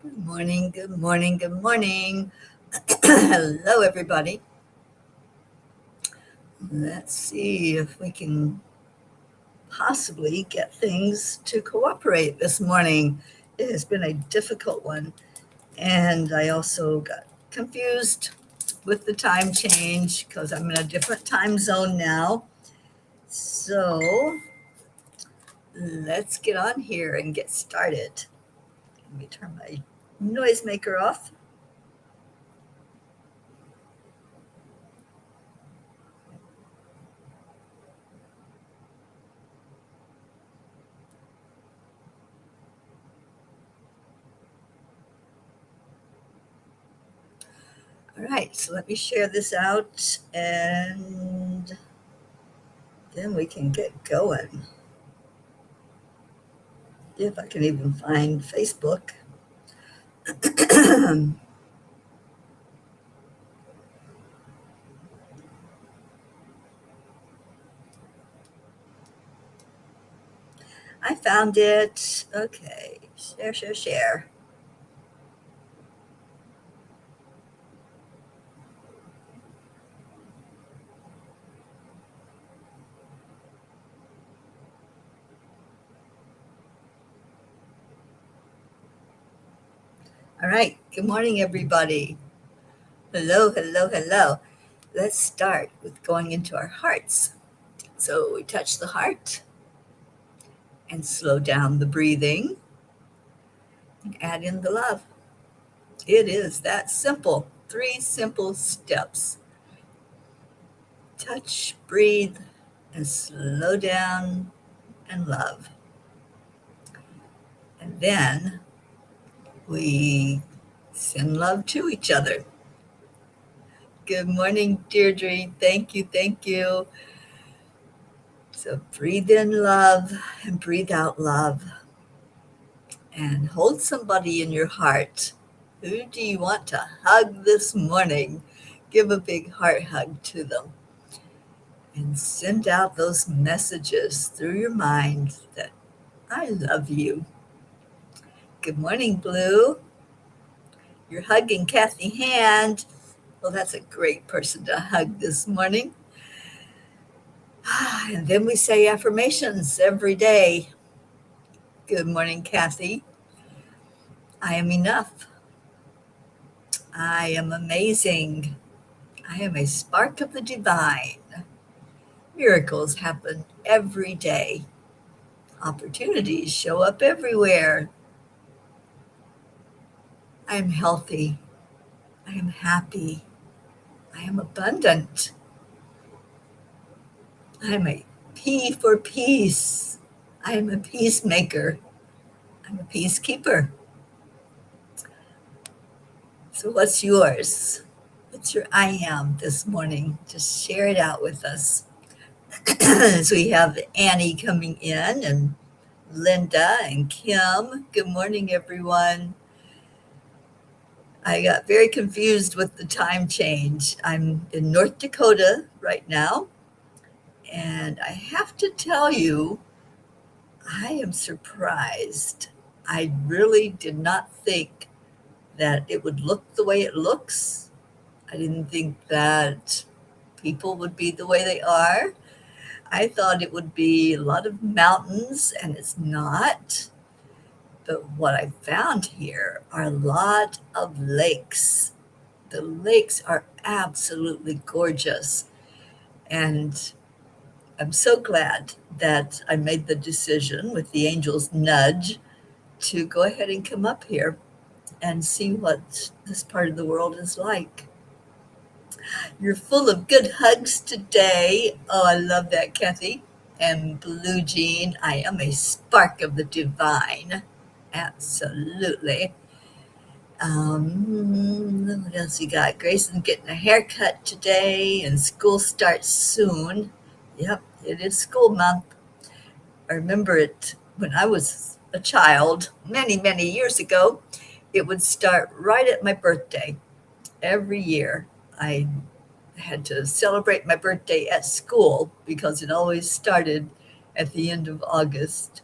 Good morning, good morning, good morning. Hello, everybody. Let's see if we can possibly get things to cooperate this morning. It has been a difficult one, and I also got confused with the time change because I'm in a different time zone now. So let's get on here and get started. Let me turn my noisemaker off. All right, so let me share this out and then we can get going. If I can even find Facebook. I found it. Okay, share, share, share. All right, good morning, everybody. Hello, hello, hello. Let's start with going into our hearts. So we touch the heart and slow down the breathing and add in the love. It is that simple. 3 simple steps. Touch, breathe, and slow down and love. And then we send love to each other. Good morning, Deirdre. Thank you, thank you. So breathe in love and breathe out love. And hold somebody in your heart. Who do you want to hug this morning? Give a big heart hug to them. And send out those messages through your mind that I love you. Good morning, Blue. You're hugging Kathy Hand. Well, that's a great person to hug this morning. And then we say affirmations every day. Good morning, Kathy. I am enough. I am amazing. I am a spark of the divine. Miracles happen every day. Opportunities show up everywhere. I am healthy. I am happy. I am abundant. I am a P for peace. I am a peacemaker. I'm a peacekeeper. So, what's yours? What's your I am this morning? Just share it out with us. So, we have Annie coming in and Linda and Kim. Good morning, everyone. I got very confused with the time change. I'm in North Dakota right now, and I have to tell you, I am surprised. I really did not think that it would look the way it looks. I didn't think that people would be the way they are. I thought it would be a lot of mountains, and it's not. But what I found here are a lot of lakes. The lakes are absolutely gorgeous. And I'm so glad that I made the decision with the angel's nudge to go ahead and come up here and see what this part of the world is like. You're full of good hugs today. Oh, I love that, Kathy. And Blue Jean, I am a spark of the divine. Absolutely. What else you got? Grayson's getting a haircut today, and school starts soon. Yep, it is school month. I remember it when I was a child, many, many years ago. It would start right at my birthday. Every year, I had to celebrate my birthday at school because it always started at the end of August.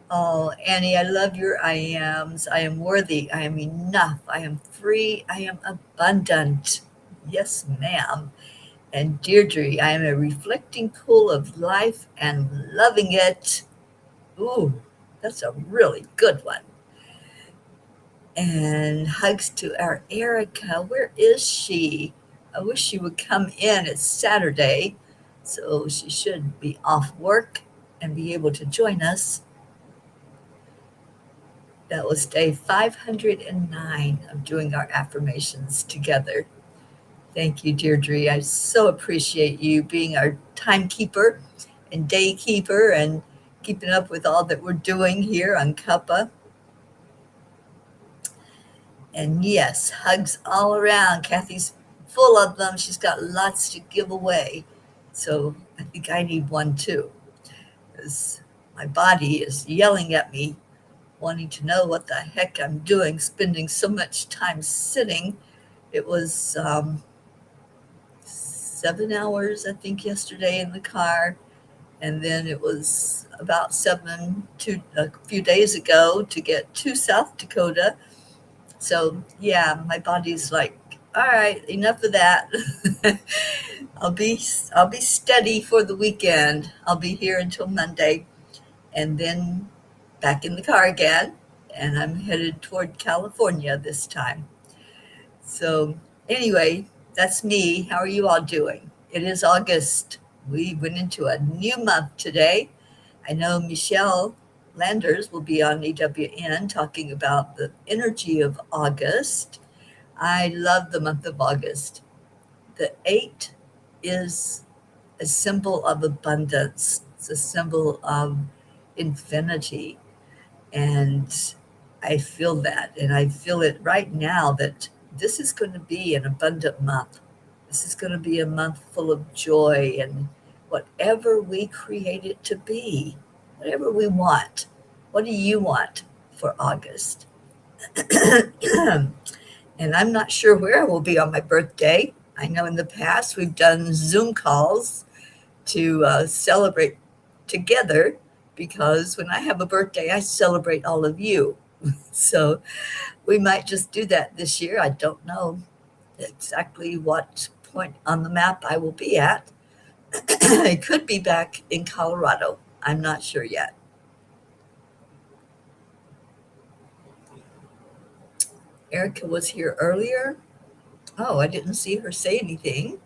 Oh, Annie, I love your I ams. I am worthy. I am enough. I am free. I am abundant. Yes, ma'am. And Deirdre, I am a reflecting pool of life and loving it. Ooh, that's a really good one. And hugs to our Erica. Where is she? I wish she would come in. It's Saturday, so she should be off work and be able to join us. That was day 509 of doing our affirmations together. Thank you, Deirdre. I so appreciate you being our timekeeper and day keeper and keeping up with all that we're doing here on Cuppa. And yes, hugs all around. Kathy's full of them. She's got lots to give away. So I think I need one too, because my body is yelling at me, wanting to know what the heck I'm doing, spending so much time sitting. It was 7 hours, I think, yesterday in the car. And then it was about a few days ago to get to South Dakota. So yeah, my body's like, all right, enough of that. I'll be I'll be steady for the weekend. I'll be here until Monday, and then back in the car again. And I'm headed toward California this time. So anyway, that's me. How are you all doing? It is August. We went into a new month today. I know Michelle Landers will be on EWN talking about the energy of August. I love the month of August. The 8 is a symbol of abundance. It's a symbol of infinity. And I feel that. And I feel it right now that this is going to be an abundant month. This is going to be a month full of joy and whatever we create it to be, whatever we want. What do you want for August? And I'm not sure where I will be on my birthday. I know in the past we've done Zoom calls to celebrate together, because when I have a birthday, I celebrate all of you. So we might just do that this year. I don't know exactly what point on the map I will be at. I could be back in Colorado. I'm not sure yet. Erica was here earlier. Oh, I didn't see her say anything.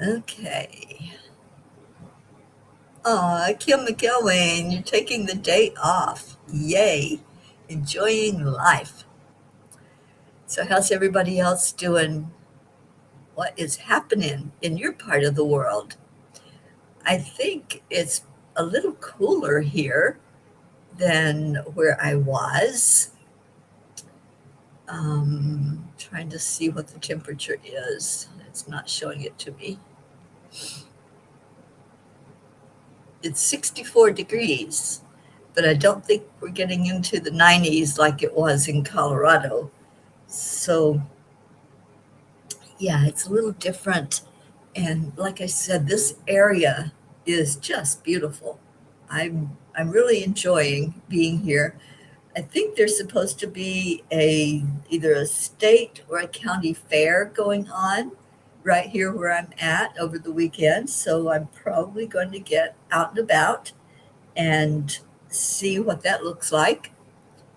Okay. Aw, Kim McElwain, you're taking the day off. Yay. Enjoying life. So, how's everybody else doing? What is happening in your part of the world? I think it's a little cooler here than where I was. Trying to see what the temperature is. It's not showing it to me. It's 64 degrees, but I don't think we're getting into the 90s like it was in Colorado. So, yeah, it's a little different. And like I said, this area is just beautiful. I'm really enjoying being here. I think there's supposed to be either a state or a county fair going on right here where I'm at over the weekend. So I'm probably going to get out and about and see what that looks like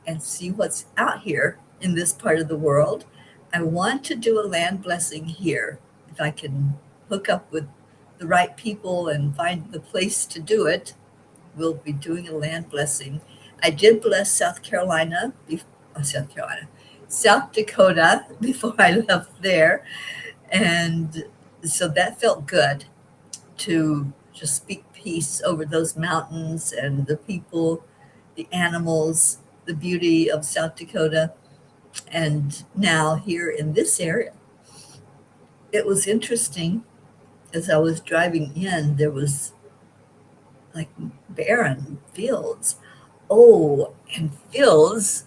and see what's out here in this part of the world. I want to do a land blessing here. If I can hook up with the right people and find the place to do it, we'll be doing a land blessing. I did bless South Dakota before I left there. And so that felt good to just speak peace over those mountains and the people, the animals, the beauty of South Dakota. And now here in this area, it was interesting. As I was driving in, there was like barren fields. Oh, and fields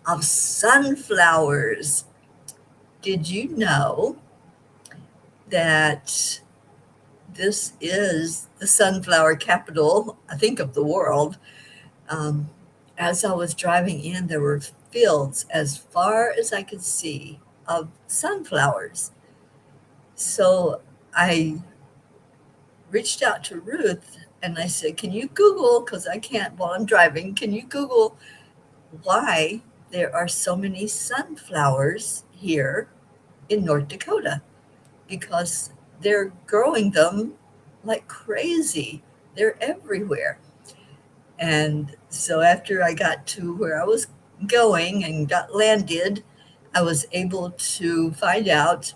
of sunflowers. Did you know that this is the sunflower capital, I think, of the world. Um, as I was driving in, there were fields as far as I could see of sunflowers. So I reached out to Ruth and I said, "Can you Google, because I can't while I'm driving, can you Google why there are so many sunflowers here in North Dakota?" Because they're growing them like crazy. They're everywhere. And so after I got to where I was going and got landed, I was able to find out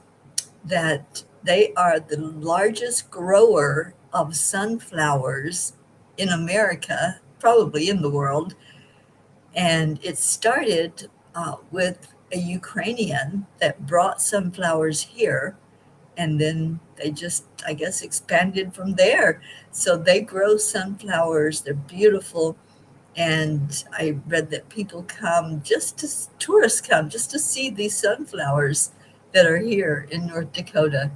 that they are the largest grower of sunflowers in America, probably in the world. And it started with a Ukrainian that brought sunflowers here. And then they just, I guess, expanded from there. So they grow sunflowers, they're beautiful. And I read that people come just to, tourists come just to see these sunflowers that are here in North Dakota.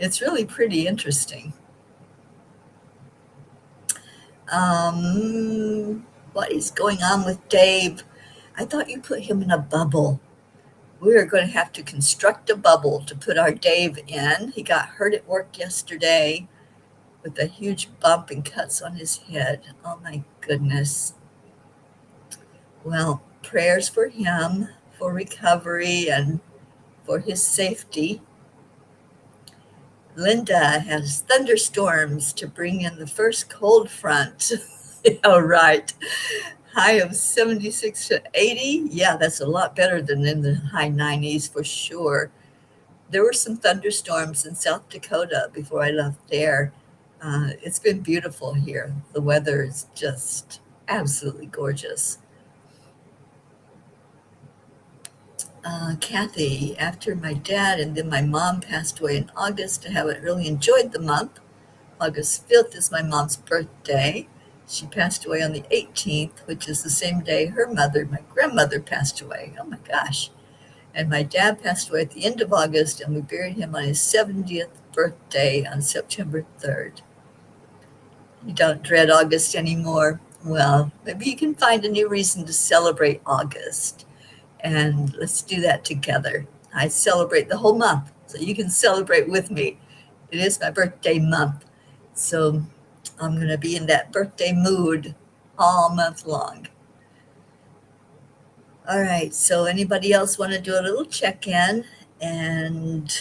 It's really pretty interesting. What is going on with Dave? I thought you put him in a bubble. We are going to have to construct a bubble to put our Dave in. He got hurt at work yesterday with a huge bump and cuts on his head. Oh my goodness. Well, prayers for him, for recovery, and for his safety. Linda has thunderstorms to bring in the first cold front. Yeah, right. High of 76 to 80. Yeah, that's a lot better than in the high 90s for sure. There were some thunderstorms in South Dakota before I left there. It's been beautiful here. The weather is just absolutely gorgeous. Kathy, after my dad and then my mom passed away in August, I haven't really enjoyed the month. August 5th is my mom's birthday. She passed away on the 18th, which is the same day her mother, my grandmother, passed away. Oh my gosh. And my dad passed away at the end of August, and we buried him on his 70th birthday on September 3rd. You don't dread August anymore? Well, maybe you can find a new reason to celebrate August. And let's do that together. I celebrate the whole month, so you can celebrate with me. It is my birthday month, so I'm going to be in that birthday mood all month long. All right, so anybody else want to do a little check-in? And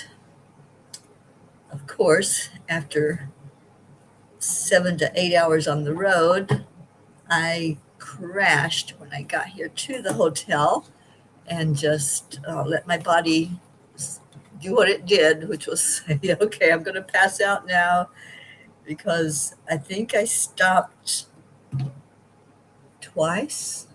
of course, after 7 to 8 hours on the road, I crashed when I got here to the hotel and just let my body do what it did, which was say, okay, I'm going to pass out now, because I think I stopped twice.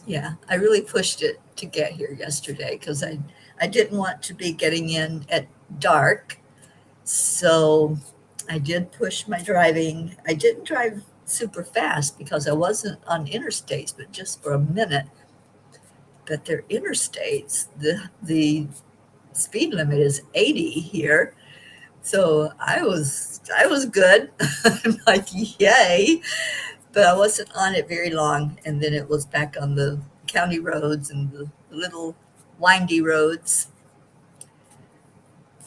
Yeah, I really pushed it to get here yesterday because I didn't want to be getting in at dark. So I did push my driving. I didn't drive super fast because I wasn't on interstates, but just for a minute. But they're interstates. The speed limit is 80 here. So I was good. I'm like, yay. But I wasn't on it very long. And then it was back on the county roads and the little windy roads.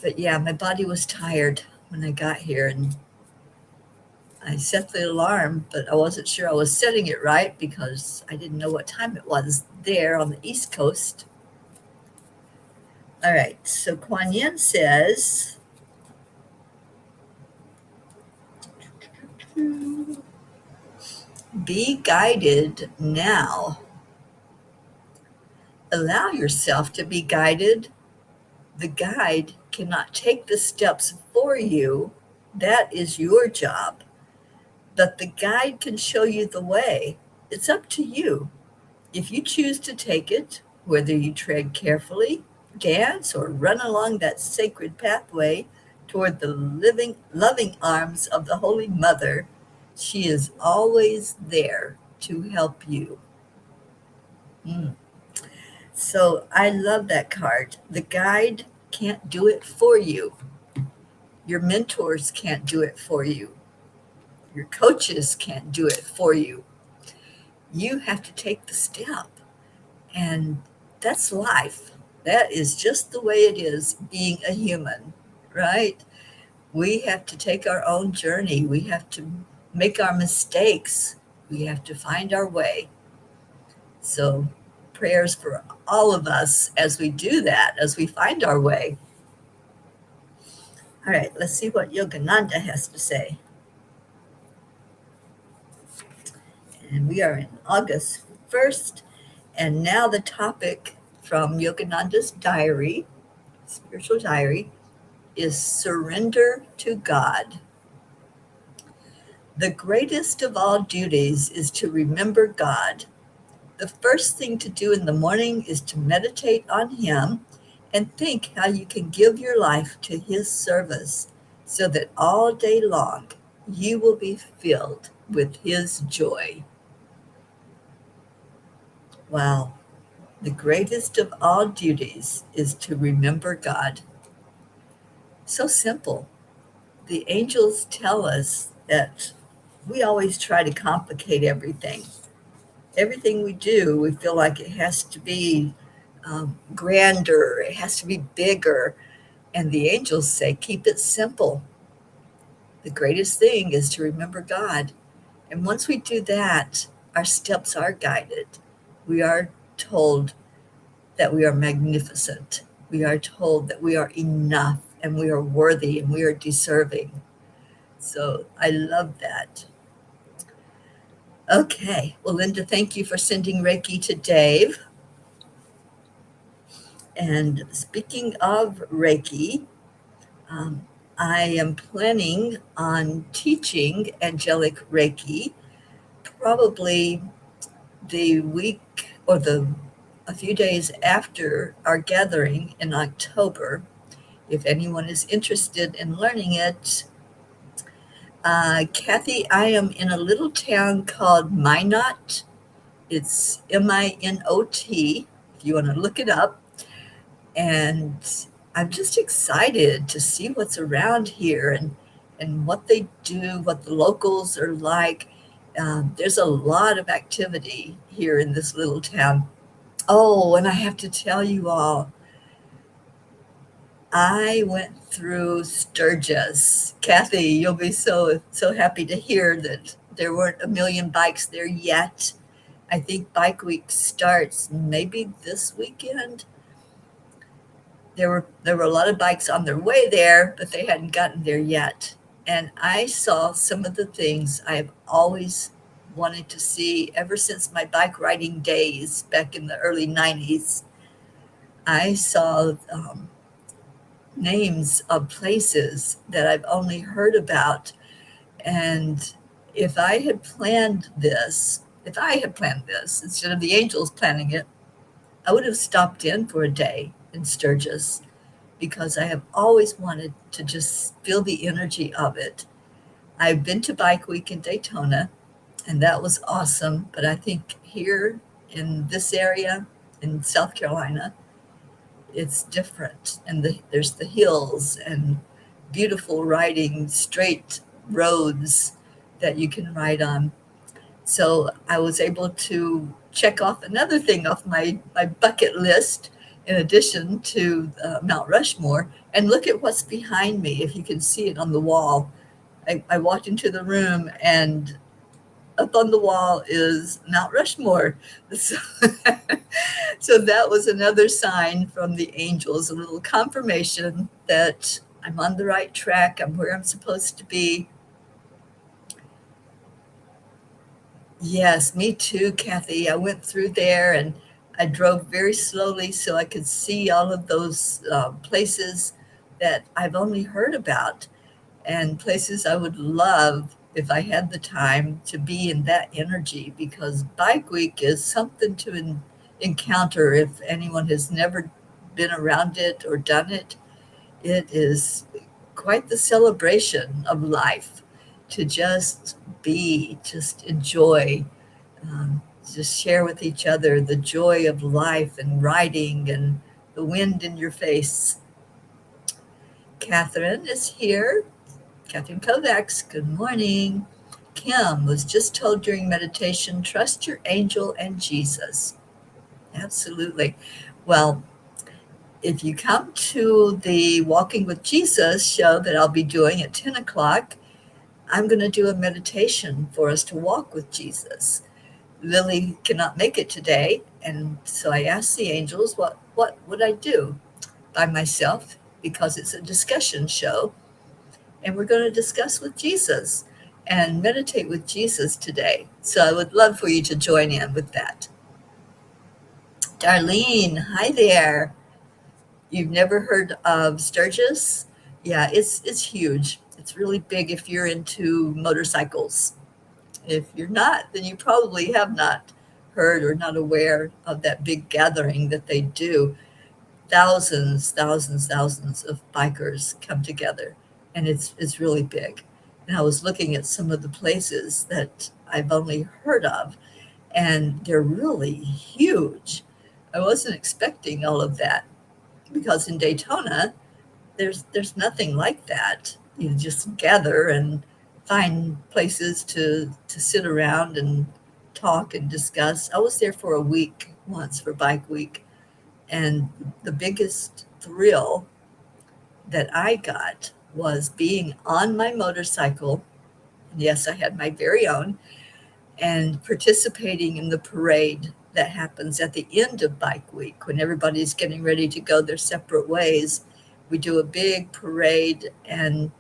But yeah, my body was tired when I got here, and I set the alarm, but I wasn't sure I was setting it right because I didn't know what time it was there on the East Coast. All right, so Kuan Yin says, be guided now. Allow yourself to be guided. The guide cannot take the steps for you. That is your job. But the guide can show you the way. It's up to you. If you choose to take it, whether you tread carefully, dance, or run along that sacred pathway toward the living, loving arms of the Holy Mother, she is always there to help you. So I love that card. The guide can't do it for you. Your mentors can't do it for you. Your coaches can't do it for you. You have to take the step. And that's life. That is just the way it is being a human, right? We have to take our own journey. We have to make our mistakes. We have to find our way. So, prayers for all of us as we do that, as we find our way. All right, let's see what Yogananda has to say. And we are in August 1st. And now the topic from Yogananda's diary, spiritual diary, is surrender to God. The greatest of all duties is to remember God. The first thing to do in the morning is to meditate on Him and think how you can give your life to His service so that all day long you will be filled with His joy. Wow. The greatest of all duties is to remember God. So simple. The angels tell us that we always try to complicate everything. Everything we do, we feel like it has to be grander, it has to be bigger. And the angels say, keep it simple. The greatest thing is to remember God. And once we do that, our steps are guided. We are told that we are magnificent. We are told that we are enough and we are worthy and we are deserving. So I love that. Okay. Well, Linda, thank you for sending Reiki to Dave. And speaking of Reiki, I am planning on teaching angelic Reiki probably the week or a few days after our gathering in October. If anyone is interested in learning it, Kathy, I am in a little town called Minot. It's Minot, if you want to look it up. And I'm just excited to see what's around here and what they do, what the locals are like. There's a lot of activity here in this little town. Oh, and I have to tell you all, I went through Sturgis. Kathy, you'll be so happy to hear that there weren't a million bikes there yet. I think Bike Week starts maybe this weekend. There were a lot of bikes on their way there, but they hadn't gotten there yet. And I saw some of the things I have always wanted to see ever since my bike riding days back in the early 90s. I saw names of places that I've only heard about. And if I had planned this instead of the angels planning it, I would have stopped in for a day in Sturgis because I have always wanted to just feel the energy of it. I've been to Bike Week in Daytona, and that was awesome. But I think here in this area in South Carolina, it's different. And there's the hills and beautiful riding, straight roads that you can ride on. So I was able to check off another thing off my bucket list in addition to Mount Rushmore. And look at what's behind me, if you can see it on the wall. I walked into the room and up on the wall is Mount Rushmore. So, so that was another sign from the angels, a little confirmation that I'm on the right track. I'm where I'm supposed to be. Yes, me too, Kathy. I went through there and I drove very slowly so I could see all of those places that I've only heard about and places I would love if I had the time to be in that energy, because Bike Week is something to encounter if anyone has never been around it or done it. It is quite the celebration of life to just be, just enjoy, just share with each other the joy of life and riding and the wind in your face. Catherine is here. Catherine Kovacs, good morning. Kim was just told during meditation, trust your angel and Jesus. Absolutely. Well, if you come to the Walking with Jesus show that I'll be doing at 10 o'clock, I'm going to do a meditation for us to walk with Jesus. Lily cannot make it today, and so I asked the angels what would I do by myself because it's a discussion show, and we're going to discuss with Jesus and meditate with Jesus today. So I would love for you to join in with that. Darlene, hi there. You've never heard of Sturgis? Yeah, it's huge. It's really big if you're into motorcycles. If you're not, then you probably have not heard or not aware of that big gathering that they do. Thousands of bikers come together, and it's really big. And I was looking at some of the places that I've only heard of, and they're really huge. I wasn't expecting all of that because in Daytona, there's nothing like that. You just gather and find places to sit around and talk and discuss. I was there for a week once for Bike Week, and the biggest thrill that I got was being on my motorcycle. Yes, I had my very own, and participating in the parade that happens at the end of Bike Week when everybody's getting ready to go their separate ways. We do a big parade, and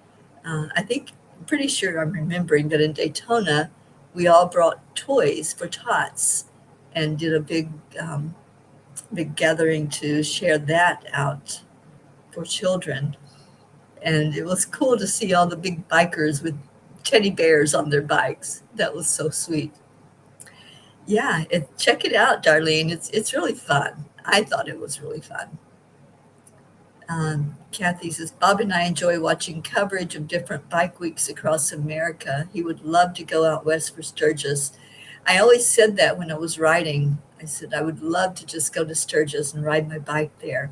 I think, I'm pretty sure I'm remembering that in Daytona, we all brought toys for tots and did a big gathering to share that out for children. And it was cool to see all the big bikers with teddy bears on their bikes. That was so sweet. Yeah, check it out, Darlene. It's really fun. I thought it was really fun. Kathy says, Bob and I enjoy watching coverage of different bike weeks across America. He would love to go out west for Sturgis. I always said that when I was riding. I said I would love to just go to Sturgis and ride my bike there.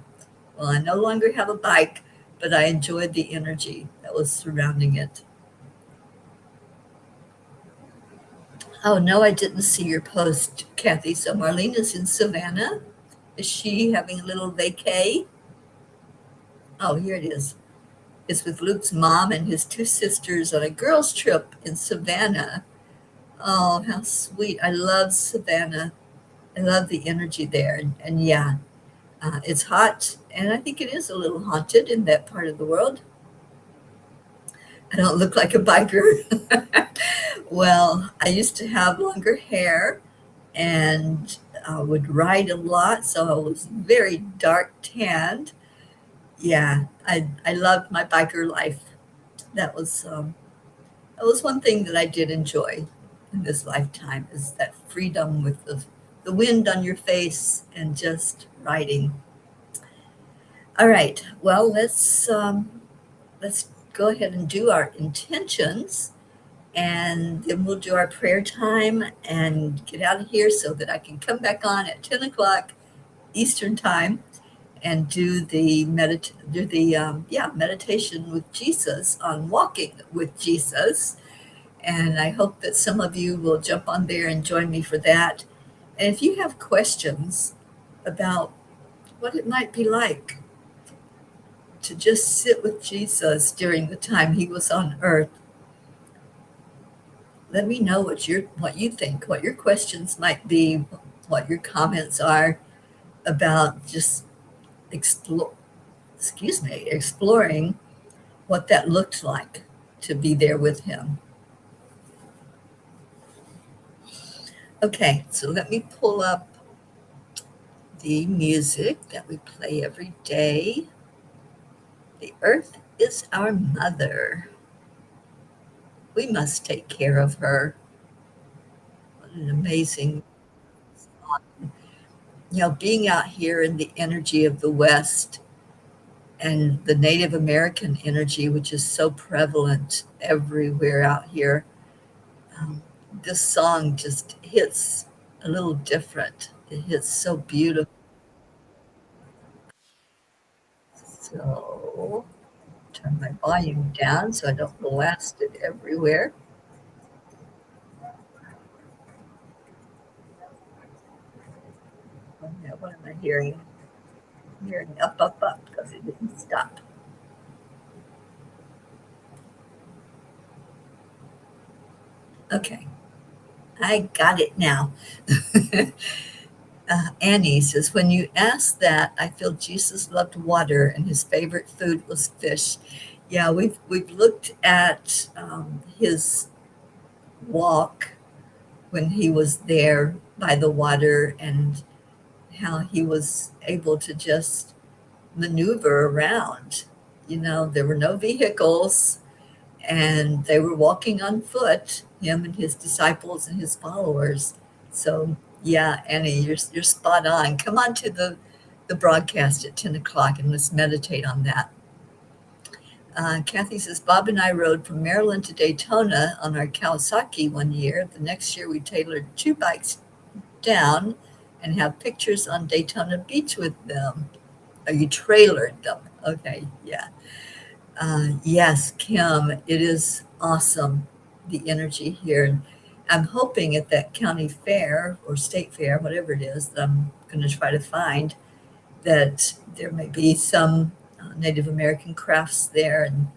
Well, I no longer have a bike, but I enjoyed the energy that was surrounding it. Oh, no, I didn't see your post, Kathy. So Marlene is in Savannah. Is she having a little vacay? Oh, here it is. It's with Luke's mom and his two sisters on a girls' trip in Savannah. Oh, how sweet. I love Savannah. I love the energy there. And yeah, it's hot, and I think it is a little haunted in that part of the world. I don't look like a biker. Well, I used to have longer hair and would ride a lot, so I was very dark tanned. Yeah, I loved my biker life. That was that was one thing that I did enjoy in this lifetime is that freedom with the wind on your face and just riding. All right, well let's go ahead and do our intentions, and then we'll do our prayer time and get out of here so that I can come back on at 10 o'clock Eastern time and do the meditation with Jesus on walking with Jesus. And I hope that some of you will jump on there and join me for that. And if you have questions about what it might be like to just sit with Jesus during the time he was on earth, let me know what you think, what your questions might be, what your comments are about just explore exploring what that looked like to be there with him. Okay, so let me pull up the music that we play every day. The earth is our mother. We must take care of her. What an amazing song. Being out here in the energy of the West and the Native American energy, which is so prevalent everywhere out here, um, this song just hits a little different. It hits so beautiful. So Turn my volume down so I don't blast it everywhere. Oh, yeah, what am I hearing? I'm hearing up, up, up because it didn't stop. Okay, I got it now. Annie says, when you ask that, I feel Jesus loved water and his favorite food was fish. Yeah, we've looked at his walk when he was there by the water and how he was able to just maneuver around. You know, there were no vehicles and they were walking on foot, him and his disciples and his followers. So, yeah, Annie, you're spot on. Come on to the broadcast at 10 o'clock and let's meditate on that. Kathy says, Bob and I rode from Maryland to Daytona on our Kawasaki one year. The next year, we tailored 2 bikes down and have pictures on Daytona Beach with them. Oh, you trailered them. Okay, yeah. Yes, Kim, it is awesome, the energy here. And I'm hoping at that county fair or state fair, whatever it is, that I'm going to try to find, that there may be some Native American crafts there and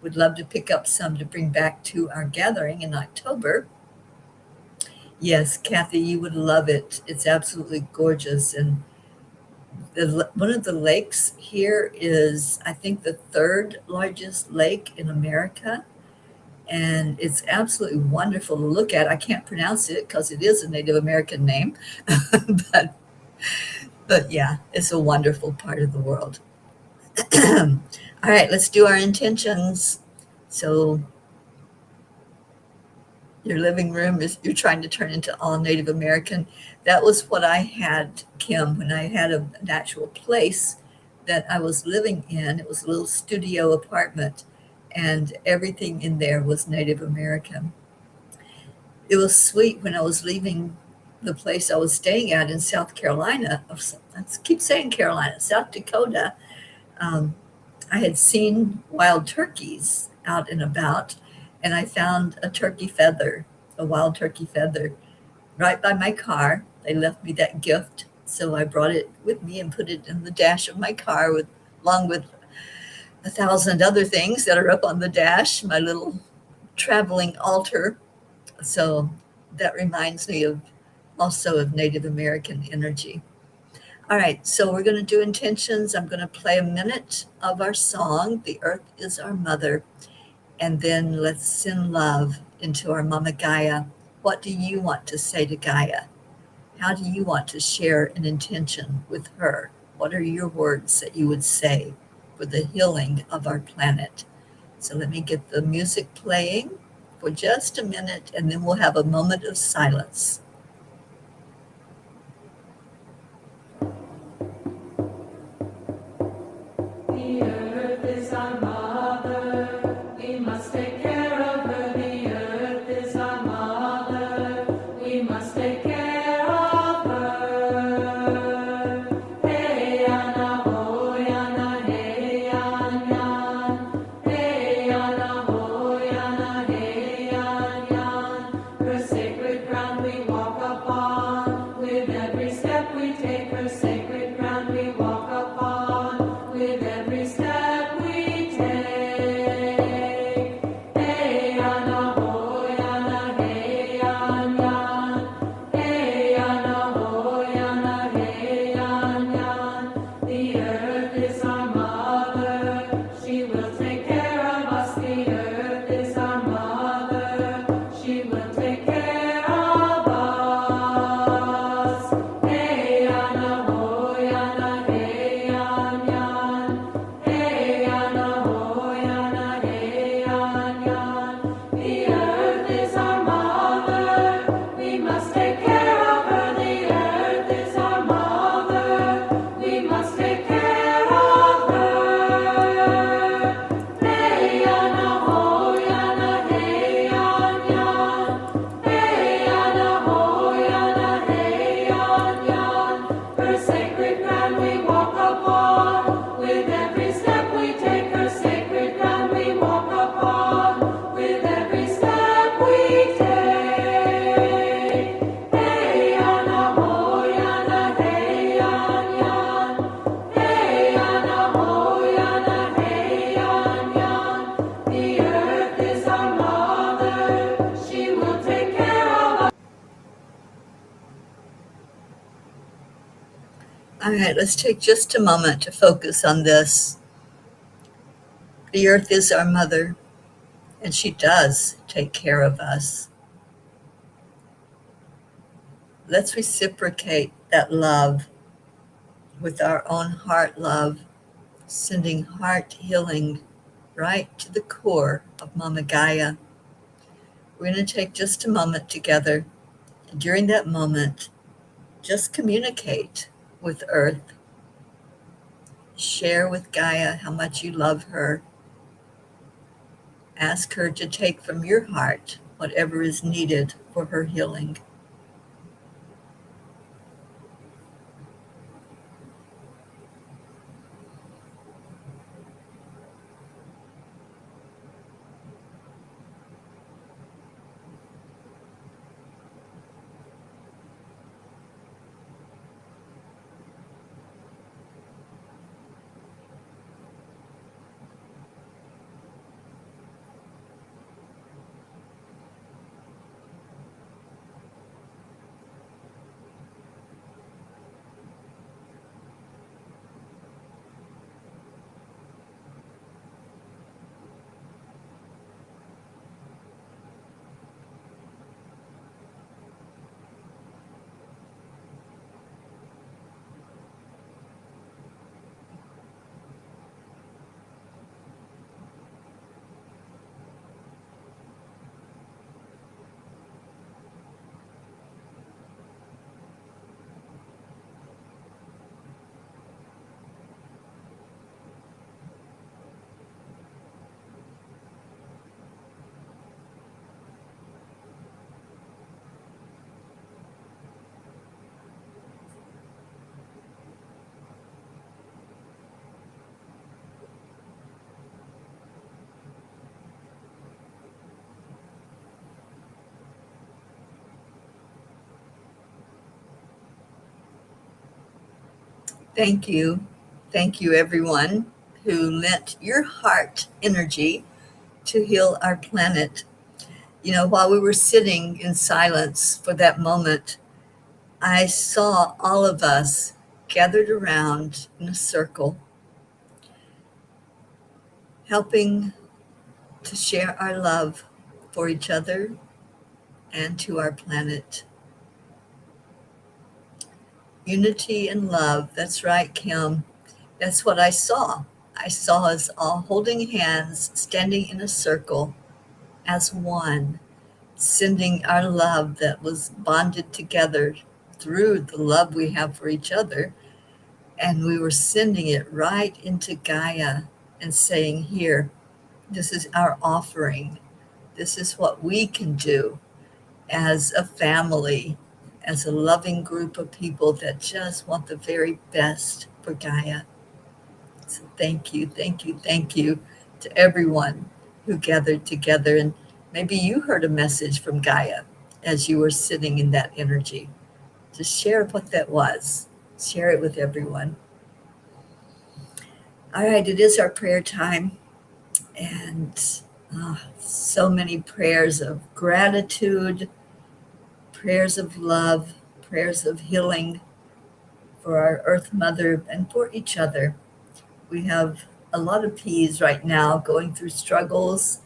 would love to pick up some to bring back to our gathering in October. Yes, Kathy, you would love it. It's absolutely gorgeous. And one of the lakes here is, I think, the third largest lake in America. And it's absolutely wonderful to look at. I can't pronounce it because it is a Native American name, but yeah, it's a wonderful part of the world. All right, let's do our intentions. So your living room is you're trying to turn into all Native American. That was what I had, Kim, when I had an actual place that I was living in. It was a little studio apartment, and everything in there was Native American. It was sweet when I was leaving the place I was staying at in South Carolina. I keep saying Carolina, South Dakota. Um, I had seen wild turkeys out and about, and I found a turkey feather, a wild turkey feather, right by my car. They left me that gift, so I brought it with me and put it in the dash of my car, along with 1,000 other things that are up on the dash, my little traveling altar. So that reminds me of also of Native American energy. All right, so we're going to do intentions. I'm going to play a minute of our song, The Earth is Our Mother, and then let's send love into our Mama Gaia. What do you want to say to Gaia? How do you want to share an intention with her? What are your words that you would say for the healing of our planet? So let me get the music playing for just a minute, and then we'll have a moment of silence. The earth is our mother, we must take care of her. The earth is our mother, we must take care of her. Hey Anna ho Anna, hey Yan Yan, hey Anna ho Anna, hey Yan Yan. Her sacred ground we walk. All right, let's take just a moment to focus on this. The earth is our mother, and she does take care of us. Let's reciprocate that love with our own heart love, sending heart healing right to the core of Mama Gaia. We're going to take just a moment together. And during that moment, just communicate with Earth. Share with Gaia how much you love her. Ask her to take from your heart whatever is needed for her healing. Thank you. Thank you, everyone who lent your heart energy to heal our planet. You know, while we were sitting in silence for that moment, I saw all of us gathered around in a circle, helping to share our love for each other and to our planet. Unity and love. That's right, Kim. That's what I saw. I saw us all holding hands, standing in a circle as one, sending our love that was bonded together through the love we have for each other. And we were sending it right into Gaia and saying, here, this is our offering. This is what we can do as a family, as a loving group of people that just want the very best for Gaia. So thank you, thank you, thank you to everyone who gathered together. And maybe you heard a message from Gaia as you were sitting in that energy. Just share what that was. Share it with everyone. All right, it is our prayer time. And so many prayers of gratitude, prayers of love, prayers of healing for our Earth Mother and for each other. We have a lot of P's right now going through struggles.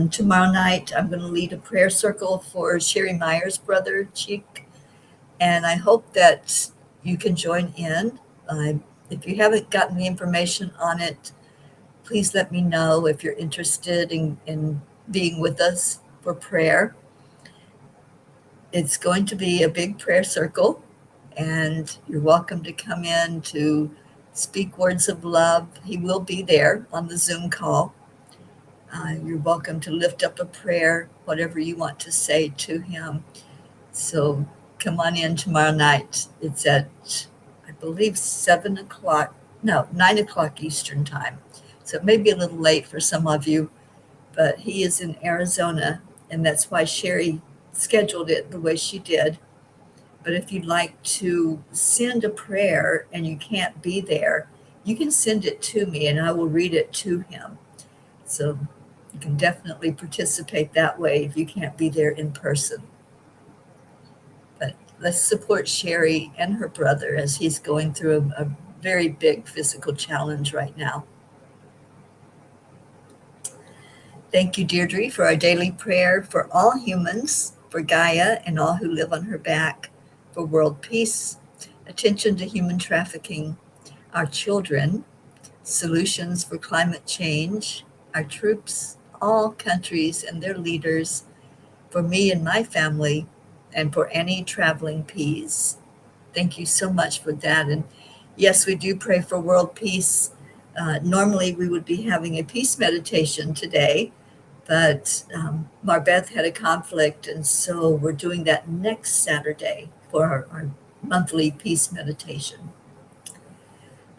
Tomorrow night, I'm going to lead a prayer circle for Sherry Meyer's brother, Cheek. And I hope that you can join in. If you haven't gotten the information on it, please let me know if you're interested in being with us for prayer. It's going to be a big prayer circle, and you're welcome to come in to speak words of love. He will be there on the Zoom call. You're welcome to lift up a prayer, whatever you want to say to him. So come on in tomorrow night. It's at, I believe, 9 o'clock Eastern time. So it may be a little late for some of you, but he is in Arizona, and that's why Sherry scheduled it the way she did. But if you'd like to send a prayer and you can't be there, you can send it to me and I will read it to him. So you can definitely participate that way if you can't be there in person. But let's support Sherry and her brother as he's going through a very big physical challenge right now. Thank you, Deirdre, for our daily prayer for all humans, for Gaia and all who live on her back, for world peace, attention to human trafficking, our children, solutions for climate change, our troops, all countries and their leaders, for me and my family, and for any traveling peas. Thank you so much for that. And yes, we do pray for world peace. Normally, we would be having a peace meditation today, but Marbeth had a conflict, and so we're doing that next Saturday for our monthly peace meditation.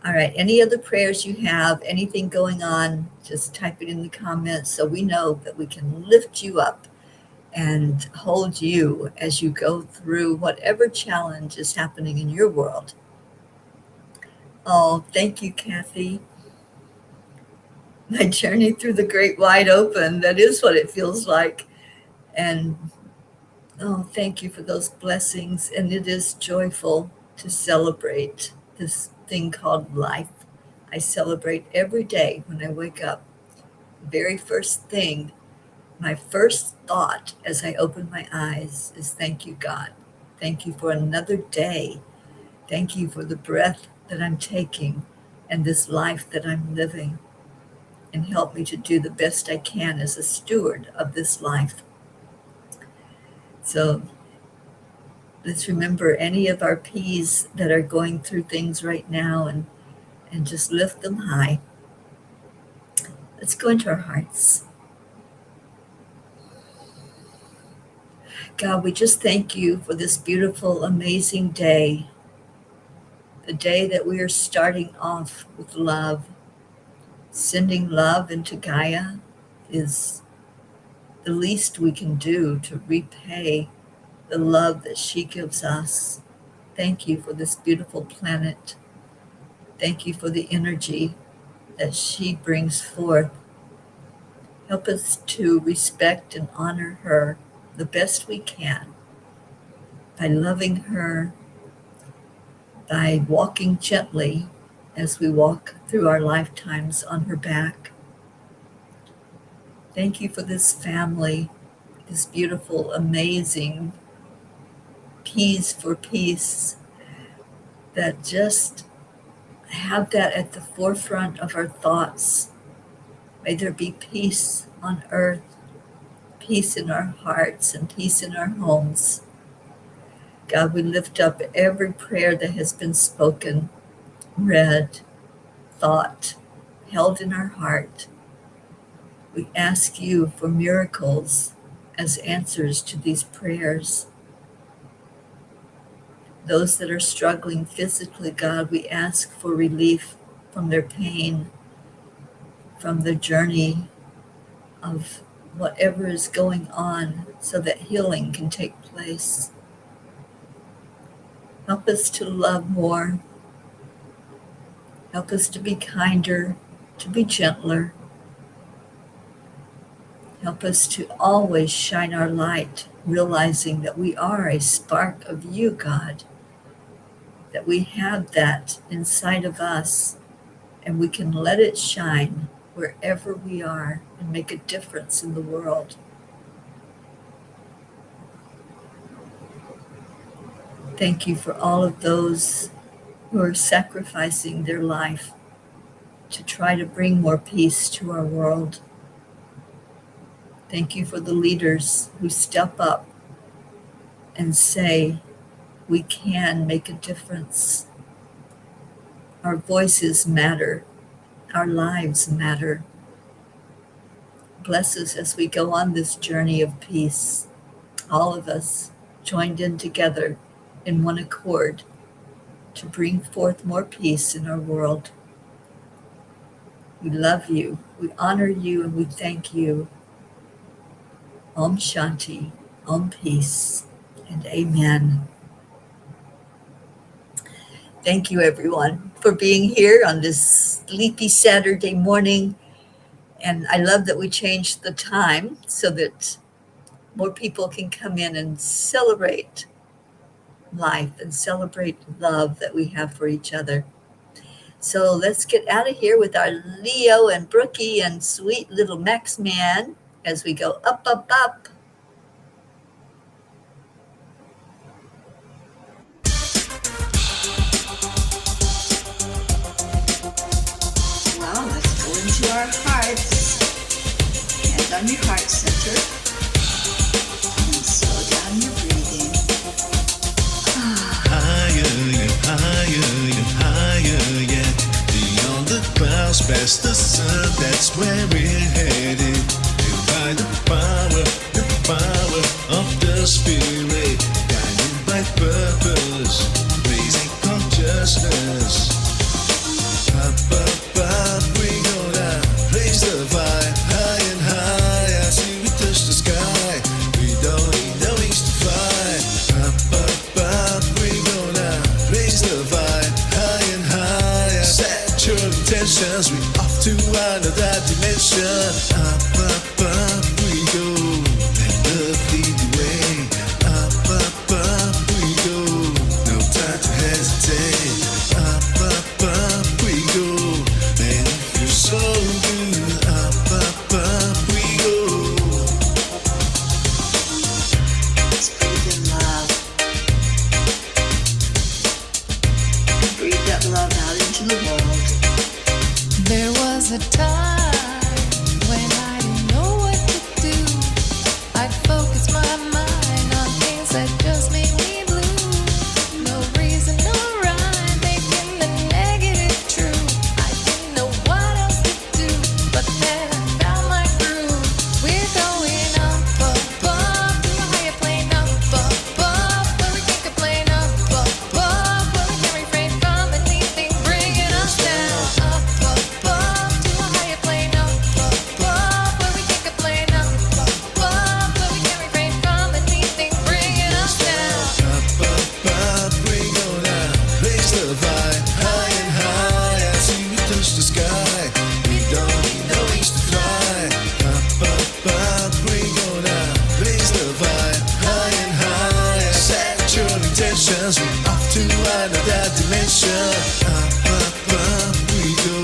All right, any other prayers you have, anything going on, just type it in the comments so we know that we can lift you up and hold you as you go through whatever challenge is happening in your world. Oh, thank you, Kathy. My journey through the great wide open, that is what it feels like. And oh, thank you for those blessings. And it is joyful to celebrate this thing called life. I celebrate every day when I wake up. The very first thing, my first thought as I open my eyes is thank you, God. Thank you for another day. Thank you for the breath that I'm taking and this life that I'm living. And help me to do the best I can as a steward of this life. So let's remember any of our P's that are going through things right now and just lift them high. Let's go into our hearts. God, we just thank you for this beautiful, amazing day. The day that we are starting off with love. Sending love into Gaia is the least we can do to repay the love that she gives us. Thank you for this beautiful planet. Thank you for the energy that she brings forth. Help us to respect and honor her the best we can by loving her, by walking gently as we walk through our lifetimes on her back. Thank you for this family, this beautiful, amazing Peas for Peace that just have that at the forefront of our thoughts. May there be peace on earth, peace in our hearts, and peace in our homes. God, we lift up every prayer that has been spoken, read, thought, held in our heart. We ask you for miracles as answers to these prayers. Those that are struggling physically, God, we ask for relief from their pain, from the journey of whatever is going on so that healing can take place. Help us to love more. Help us to be kinder, to be gentler. Help us to always shine our light, realizing that we are a spark of you, God, that we have that inside of us, and we can let it shine wherever we are and make a difference in the world. Thank you for all of those who are sacrificing their life to try to bring more peace to our world. Thank you for the leaders who step up and say, we can make a difference. Our voices matter. Our lives matter. Bless us as we go on this journey of peace. All of us joined in together in one accord to bring forth more peace in our world. We love you, we honor you, and we thank you. Om Shanti, Om Peace, and Amen. Thank you, everyone, for being here on this sleepy Saturday morning. And I love that we changed the time so that more people can come in and celebrate life and celebrate love that we have for each other. So let's get out of here with our Leo and Brookie and sweet little Max Man as we go up, up, up. Well, let's go into our hearts. Hand on your heart center. And slow down your breathing. Higher and higher and higher yet. Beyond the clouds, past the sun, that's where we're headed. And by the power of the Spirit, guided by purpose, raising consciousness. Up, up, up, we gonna raise the vibe. High and high, as we touch the sky. We don't need no wings to fly. Up, up, up, we gonna raise the vibe. High and high, set your intentions. We off to another dimension. Up, up, we go. Let love lead the way. Up, we go. No time to hesitate. Up, we go. And it feels so good. Up, we go. Let's breathe in love. And breathe that love out into the world. There was a time when I didn't know what to do. I'd focus my mind on things that just made me blue. No reason, no rhyme, making the negative true. I didn't know what else to do, but then I found my groove. We're going up, up, up, to a higher plane, up, where we can't complain, up, where we can't refrain from anything bringing us down. Up, to a higher plane, up, where we can't complain, up, where we can't refrain from anything bringing us down. Up, we gonna raise the vibe. High and high, as we touch the sky. We don't need no wings to fly. Up, we gonna raise the vibe. High and high, set your intentions. We off to another dimension. Up, we go.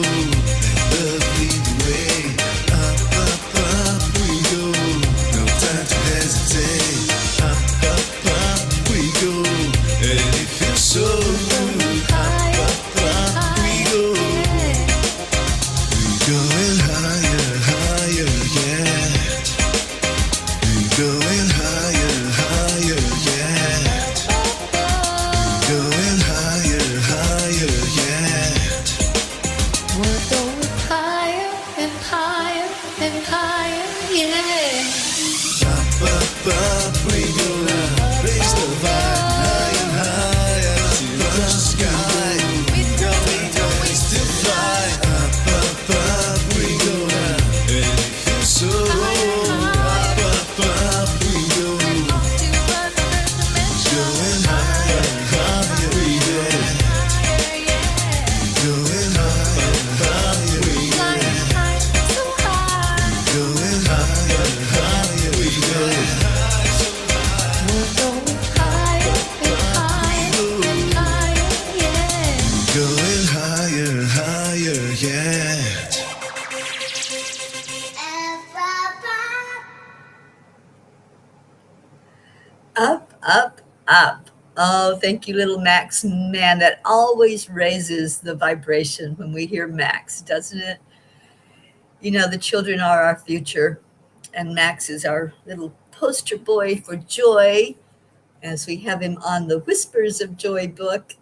Let love lead the way. Up, we go. No time to hesitate. Up, we go. And it feels so good. Up, we go. We're going higher, higher yet. We're going higher, higher yet. We're going higher, higher yet. We're going higher and higher and higher, yeah. Up, we gonna raise the vibe. High and higher to the sky. We don't need no wings to fly. Up, we gonna, and it feels so. Up, we go. Off to another dimension. Going higher, higher we go. Higher, yeah. Going higher, higher we go. Flying high, so high. Going higher, higher we go. We're going higher and higher and higher, yeah. Going higher, higher yet. Up, up, up. Oh, thank you, little Max. Man, that always raises the vibration when we hear Max, doesn't it? You know, the children are our future, and Max is our little poster boy for joy, as we have him on the Whispers of Joy book.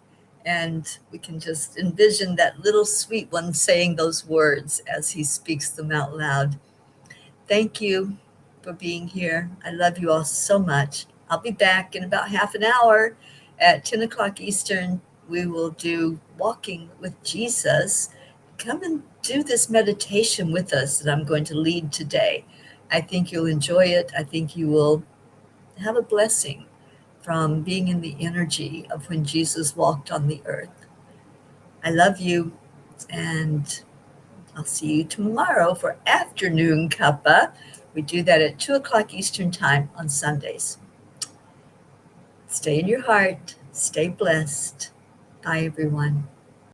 And we can just envision that little sweet one saying those words as he speaks them out loud. Thank you for being here. I love you all so much. I'll be back in about half an hour at 10 o'clock Eastern. We will do Walking with Jesus. Come and do this meditation with us that I'm going to lead today. I think you'll enjoy it. I think you will have a blessing from being in the energy of when Jesus walked on the earth. I love you, and I'll see you tomorrow for Afternoon Cuppa. We do that at 2 o'clock Eastern Time on Sundays. Stay in your heart. Stay blessed. Bye, everyone.